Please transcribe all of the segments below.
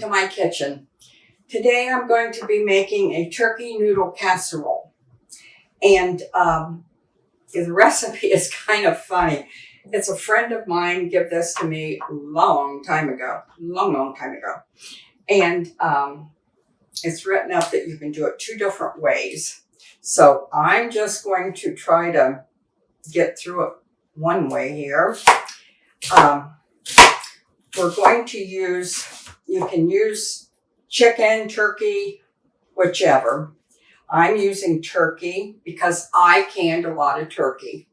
to my kitchen. Today I'm going to be making a turkey noodle casserole. And the recipe is kind of funny. It's a friend of mine gave this to me a long time ago. And it's written up that you can do it 2 different ways. So I'm just going to try to get through it one way here. We're going to use, you can use chicken, turkey, whichever. I'm using turkey because I canned a lot of turkey.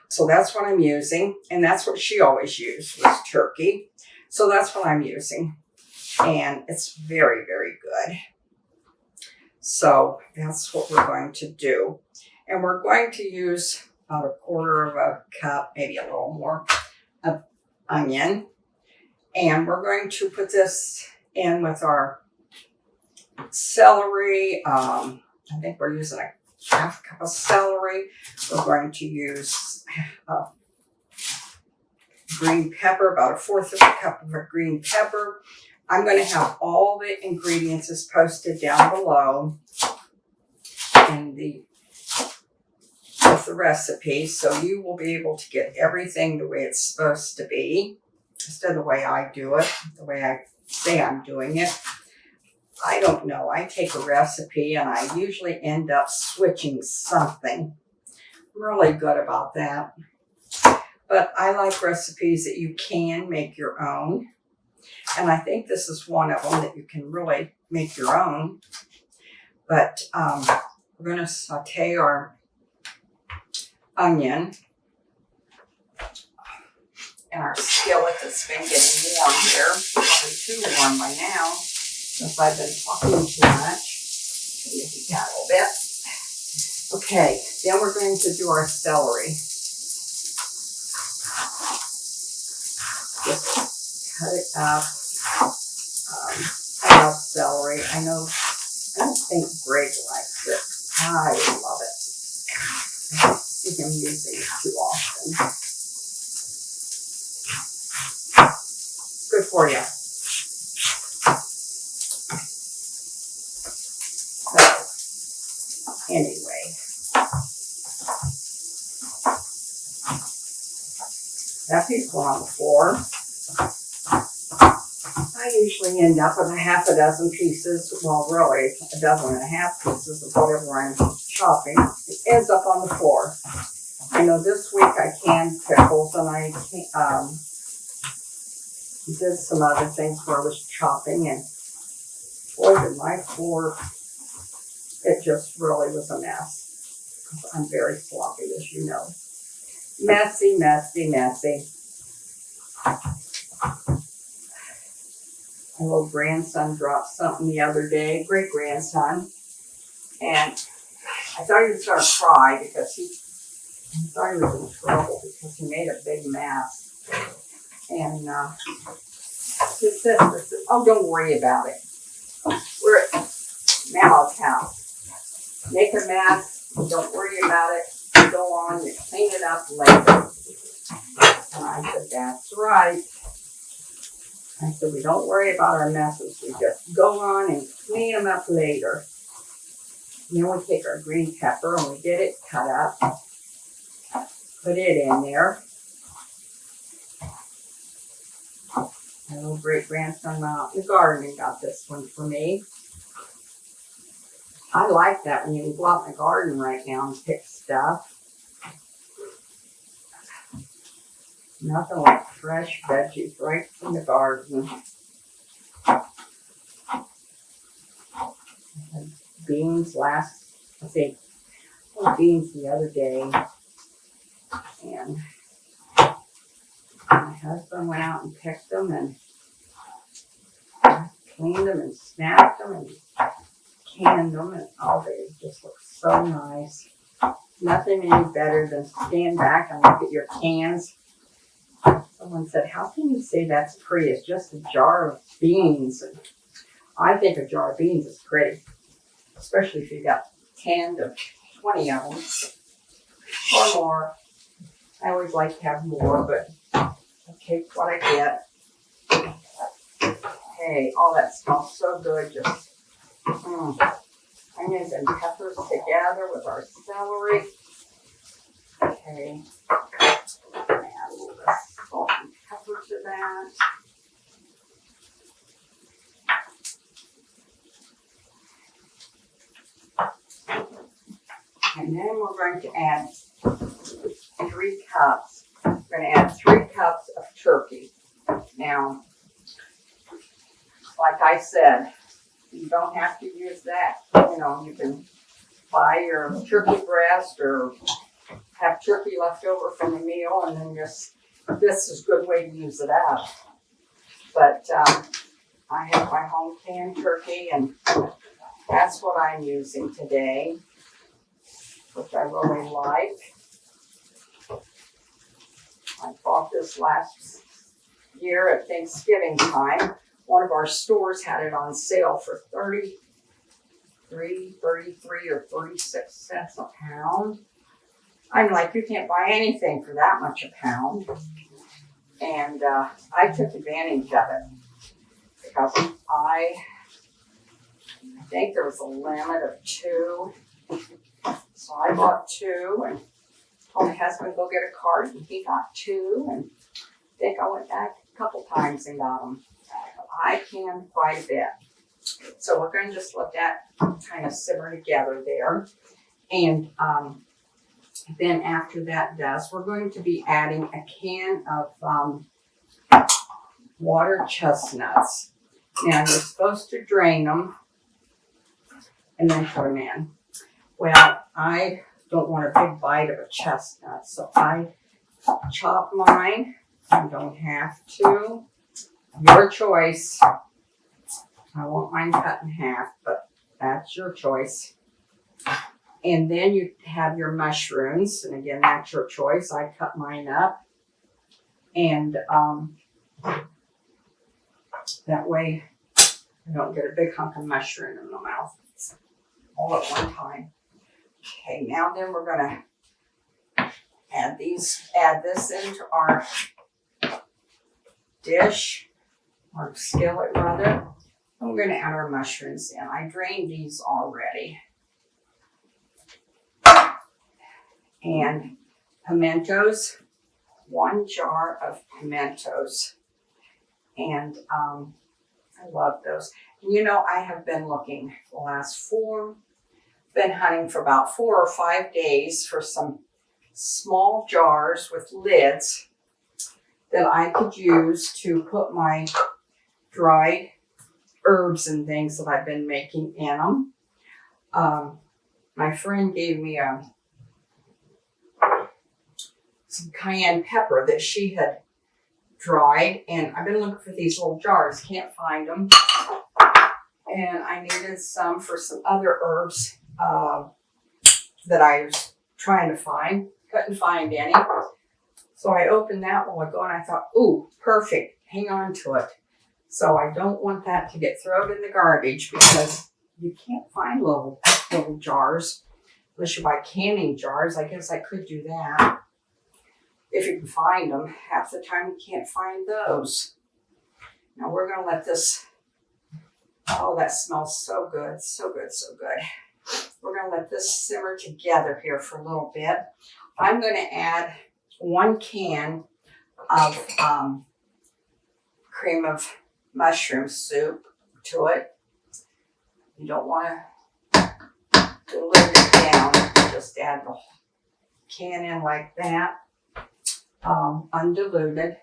So that's what I'm using. And that's what she always used, was turkey. So that's what I'm using. And it's very, very good. So that's what we're going to do. And we're going to use about 1/4 of a cup, maybe a little more, of onion. And we're going to put this in with our celery. I think we're using a 1/2 cup of celery. We're going to use green pepper, about 1/4 of a cup of a green pepper. I'm going to have all the ingredients as posted down below in with the recipe, so you will be able to get everything the way it's supposed to be, instead of the way I do it, the way I say I'm doing it. I don't know. I take a recipe and I usually end up switching something. I'm really good about that. But I like recipes that you can make your own. And I think this is one of them that you can really make your own. But we're going to saute our onion in our skillet that's been getting warm here. Probably too warm by now, since I've been talking too much. Maybe heat that a little bit. Okay, then we're going to do our celery. Just cut it up. I love celery. I don't think Greg likes it. I love it. I don't see him using it too often. It's good for you. So, anyway. That piece went on the floor. I usually end up with 6 pieces, well really 1.5 pieces of whatever I'm chopping. It ends up on the floor. I know this week I canned pickles and I did some other things where I was chopping, and boy did my floor, it just really was a mess. I'm very sloppy, as you know. Messy, messy, messy. My little grandson dropped something the other day, great-grandson, and I thought he was going to cry because he thought he was in trouble because he made a big mess. And his sister said, "Oh, don't worry about it. We're at Mama's house. Make a mess, don't worry about it. Go on and clean it up later." And I said, "That's right." I said, "We don't worry about our messes. We just go on and clean them up later." And then we take our green pepper and we get it cut up. Put it in there. My little great-grandson went out in the garden and got this one for me. I like that when you can go out in the garden right now and pick stuff. Nothing like fresh veggies right from the garden. I had beans beans the other day. And my husband went out and picked them and cleaned them and snapped them and canned them, and they just look so nice. Nothing any better than stand back and look at your cans. Someone said, "How can you say that's pretty? It's just a jar of beans." And I think a jar of beans is pretty, especially if you got canned of 20 of them or more. I always like to have more, but I'll take what I get. Okay, oh, that smells so good. Just onions and peppers together with our celery. Okay, add a little bit of salt and pepper to that. And then we're going to add 3 cups. We're going to add 3 cups of turkey. Now, like I said, you don't have to use that. You know, you can buy your turkey breast or have turkey left over from a meal, and then this is a good way to use it up. But I have my home canned turkey, and that's what I'm using today, which I really like. I bought this last year at Thanksgiving time. One of our stores had it on sale for 33 or 36 cents a pound. I'm like, you can't buy anything for that much a pound. And I took advantage of it because I think there was a limit of 2. So I bought 2 and told my husband to go get a cart, and he got 2. And I think I went back a couple times and got them. I can quite a bit. So we're going to just let that kind of simmer together there. And then after that does, we're going to be adding a can of water chestnuts. Now you're supposed to drain them and then put them in. Well, I don't want a big bite of a chestnut, so I chop mine. You don't have to. Your choice. I want mine cut in half, but that's your choice. And then you have your mushrooms, and again, that's your choice. I cut mine up, and that way I don't get a big hunk of mushroom in my mouth all at one time. Okay, now then we're gonna add this into our dish, or skillet rather. And we're gonna add our mushrooms in. I drained these already. And pimentos, 1 jar of pimentos. And I love those. And you know, I have been looking the last been hunting for about 4 or 5 days for some small jars with lids that I could use to put my dried herbs and things that I've been making in them. My friend gave me some cayenne pepper that she had dried, and I've been looking for these little jars, can't find them. And I needed some for some other herbs that I was trying to find. Couldn't find any. So I opened that while ago and I thought, ooh, perfect, hang on to it. So I don't want that to get thrown in the garbage because you can't find little jars unless you buy canning jars. I guess I could do that. If you can find them, half the time you can't find those. Now we're going to let this, oh, that smells so good, so good, so good. We're going to let this simmer together here for a little bit. I'm going to add 1 can of cream of mushroom soup to it. You don't want to dilute it down. Just add the can in like that, undiluted.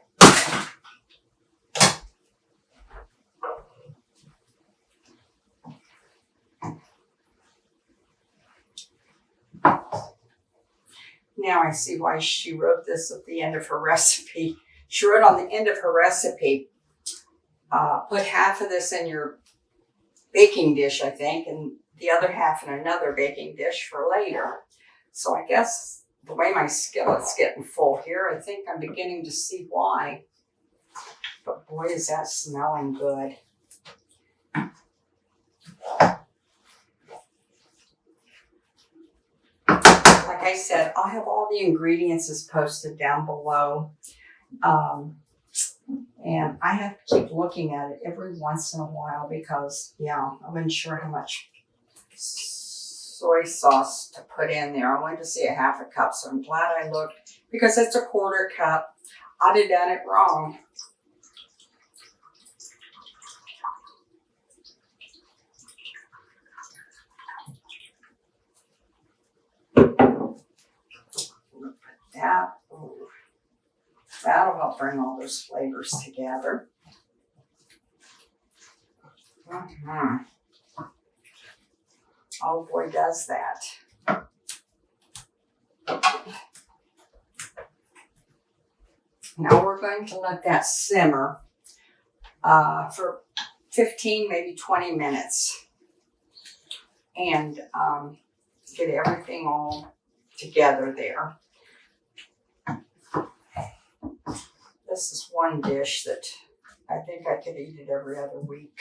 Now I see why she wrote this at the end of her recipe. She wrote on the end of her recipe, put half of this in your baking dish, I think, and the other half in another baking dish for later. So I guess the way my skillet's getting full here, I think I'm beginning to see why. But boy, is that smelling good. Like I said, I'll have all the ingredients as posted down below. And I have to keep looking at it every once in a while because, yeah, I wasn't sure how much soy sauce to put in there. I wanted to see a half a cup, so I'm glad I looked because it's a quarter cup. I'd have done it wrong. That, ooh, that'll help bring all those flavors together. Oh boy, does that. Now we're going to let that simmer for 15, maybe 20 minutes and get everything all together there. This is one dish that I think I could eat it every other week.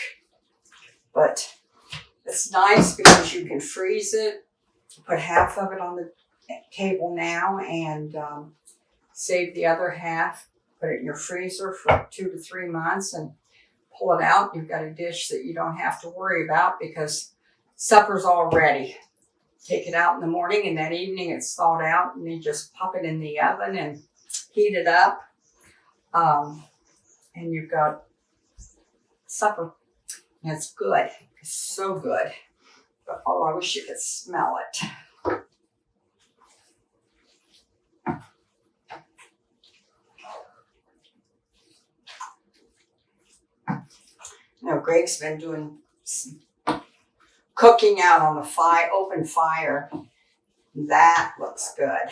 But it's nice because you can freeze it, put half of it on the table now and save the other half, put it in your freezer for 2 to 3 months and pull it out. You've got a dish that you don't have to worry about because supper's all ready. Take it out in the morning and that evening it's thawed out and you just pop it in the oven and heat it up. And you've got supper. And it's good. It's so good. But oh, I wish you could smell it. You know, Greg's been doing some cooking out on the open fire. That looks good.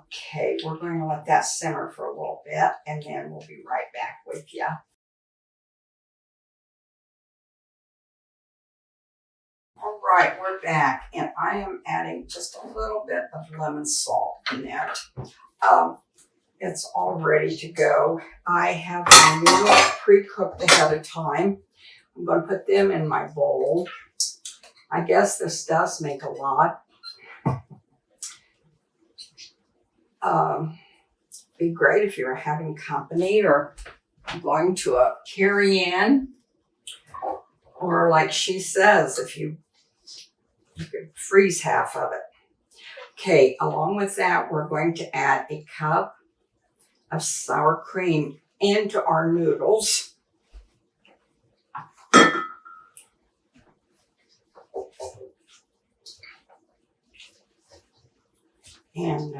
Okay, we're going to let that simmer for a little bit and then we'll be right back with you. All right, we're back and I am adding just a little bit of lemon salt in there. It's all ready to go. I have my noodles pre-cooked ahead of time. I'm going to put them in my bowl. I guess this does make a lot. Be great if you're having company or going to a carry-in, or like she says, if you could freeze half of it. Okay, along with that, we're going to add a cup of sour cream into our noodles. And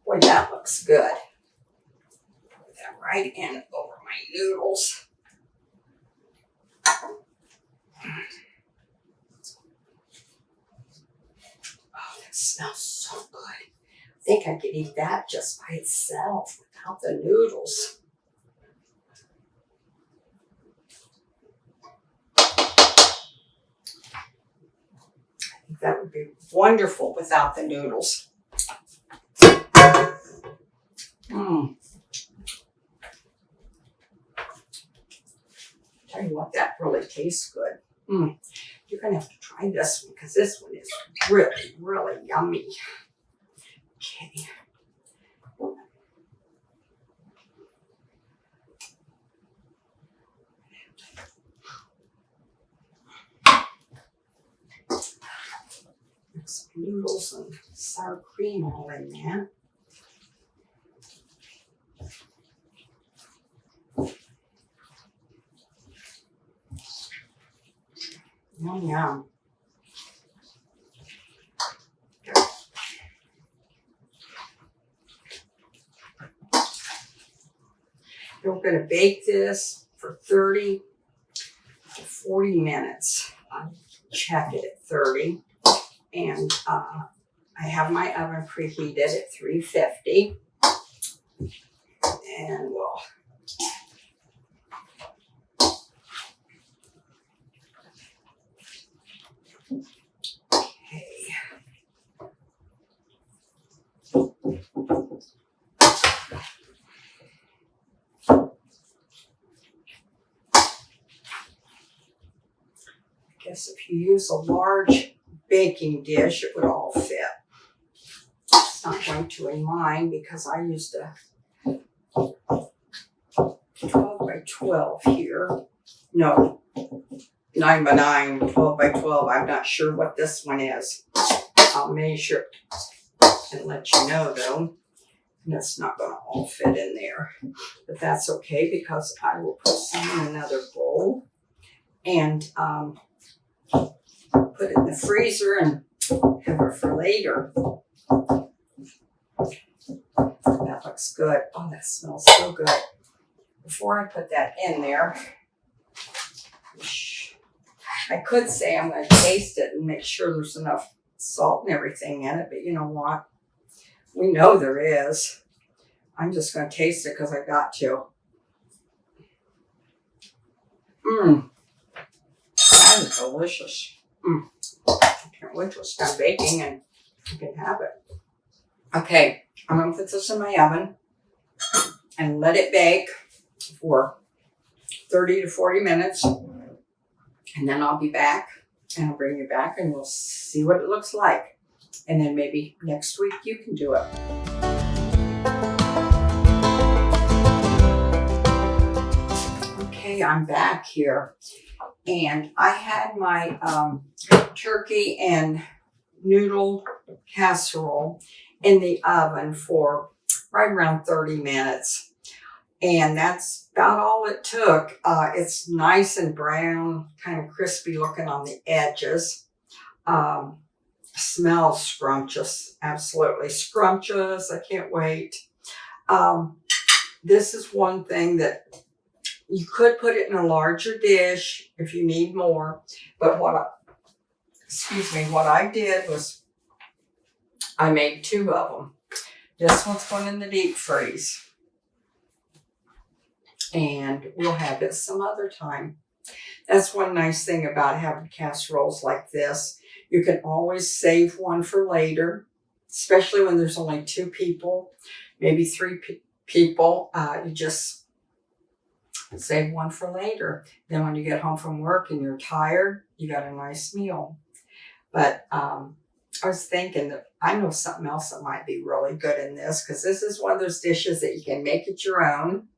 boy, that looks good. Put that right in over my noodles. Oh, that smells so good. I think I could eat that just by itself without the noodles. I think that would be wonderful without the noodles. Tell you what, that really tastes good. You're going to have to try this one because this one is really, really yummy. Okay. Some noodles and sour cream all in there. Yum, yum. We're going to bake this for 30 to 40 minutes. I'll check it at 30. And I have my oven preheated at 350. And we'll guess if you use a large baking dish, it would all fit. It's not going to in mine because I used a 12 by 12 here. No, 9 by 9, 12 by 12. I'm not sure what this one is. I'll measure and let you know though. And it's not going to all fit in there. But that's okay because I will put some in another bowl and put it in the freezer and have it for later. That looks good. Oh, that smells so good. Before I put that in there, I could say I'm going to taste it and make sure there's enough salt and everything in it, but you know what? We know there is. I'm just going to taste it because I got to. That is delicious. I can't wait till it's done baking and you can have it. Okay, I'm going to put this in my oven and let it bake for 30 to 40 minutes. And then I'll be back and I'll bring you back and we'll see what it looks like. And then maybe next week you can do it. Okay, I'm back here. And I had my turkey and noodle casserole in the oven for right around 30 minutes. And that's about all it took. It's nice and brown, kind of crispy looking on the edges. Smells scrumptious, absolutely scrumptious. I can't wait. This is one thing that you could put it in a larger dish if you need more. But what I did was I made 2 of them. This one's going in the deep freeze. And we'll have it some other time. That's one nice thing about having casseroles like this. You can always save one for later, especially when there's only 2 people, maybe 3 people. You just save one for later. Then when you get home from work and you're tired, you got a nice meal. But I was thinking that I know something else that might be really good in this because this is one of those dishes that you can make it your own.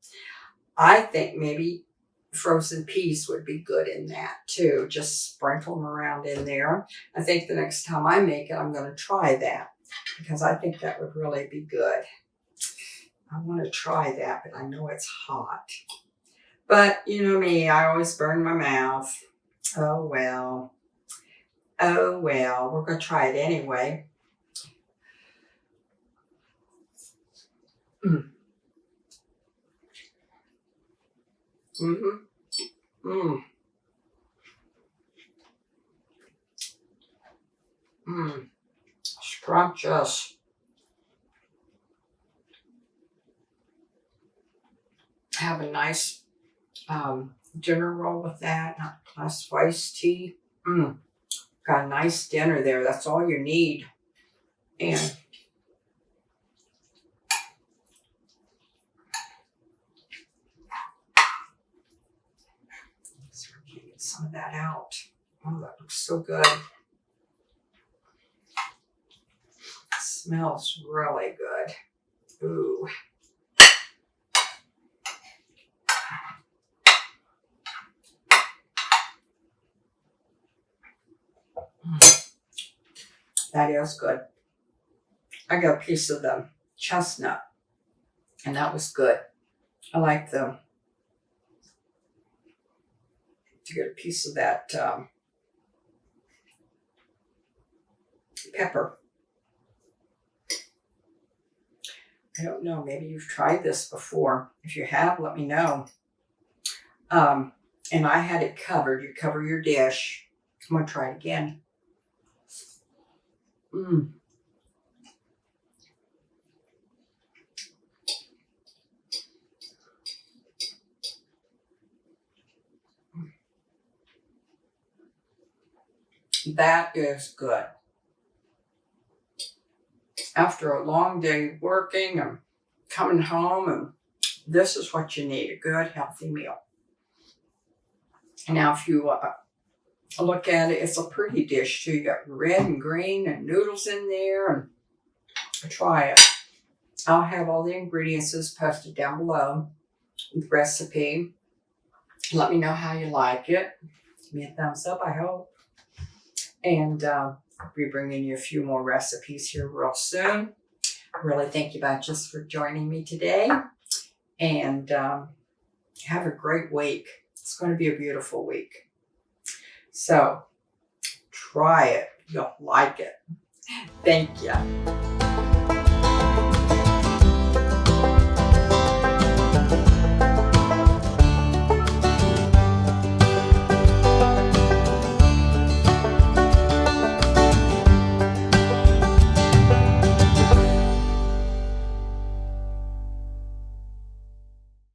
I think maybe frozen peas would be good in that too. Just sprinkle them around in there. I think the next time I make it, I'm going to try that because I think that would really be good. I want to try that, but I know it's hot. But you know me, I always burn my mouth. Oh well. Oh well, we're going to try it anyway. Scrumptious. Have a nice dinner roll with that. A glass of iced tea. Got a nice dinner there. That's all you need. And so we can get some of that out. Oh, that looks so good. Smells really good. Ooh. That is good. I got a piece of the chestnut, and that was good. I like to get a piece of that pepper. I don't know, maybe you've tried this before. If you have, let me know. And I had it covered. You cover your dish. I'm going to try it again. That is good. After a long day working and coming home, and this is what you need, a good, healthy meal. Now, if you look at it. It's a pretty dish too. You got red and green and noodles in there. And try it. I'll have all the ingredients posted down below. The recipe. Let me know how you like it. Give me a thumbs up, I hope. And I'll be bringing you a few more recipes here real soon. Really thank you, Bunches, for joining me today. And have a great week. It's going to be a beautiful week. So try it. You'll like it. Thank you.